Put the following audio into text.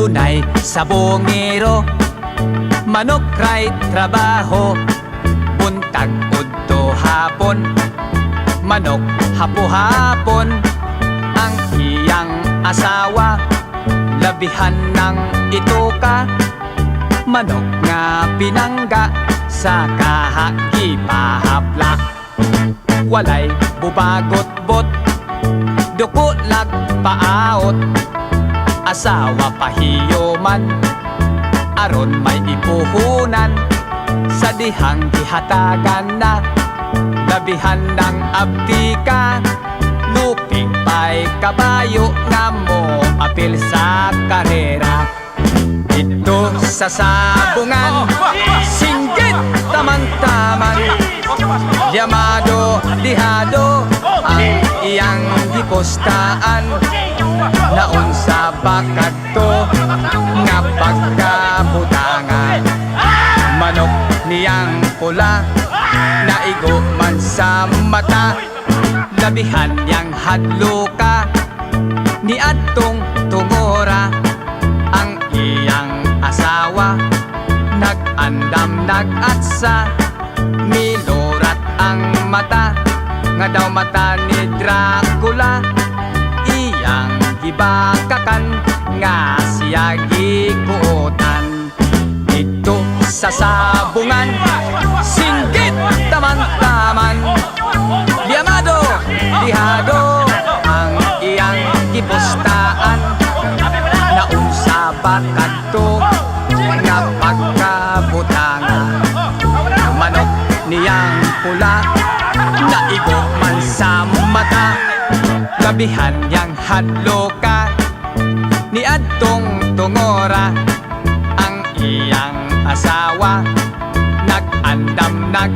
dunay sabongero, manok ray trabaho, buntag udto hapon, manok hapo-hapon. Ang iyang asawa, labihan ng ituka, manok nga pinangga sa kahagi pahapla. Walay bubagot-bot, duko lag paaot, asawa pahiyoman, aron may ipuhunan. Sa dihang gihatagan na, labihan ng abtika, luping pa'y kabayo nga mo apil sa karera. Ito sa sabungan, singgit taman-taman, yamado dihado ang iyang gipostaan. Naon sa bakadto nga pagkabutangan, manok niyang pula, naigo man sa mata, labihan niyang hadluka, ni adtong tungora. Ang iyang asawa, nag-andam nag-atsa, milurat ang mata, nga daw mata ni Dracula. Iyang gibakakan, nga siya gikuotan. Ito sa sabungan, singgit taman-taman, yamado dihado ang iyang gipostaan. Naun sa bakadto nga pagkabutangan, manok niyang pula, naigo man sa mata, labihan niyang hadloka, ni adtong tungora. Ang iyang asawa, nag-andam nag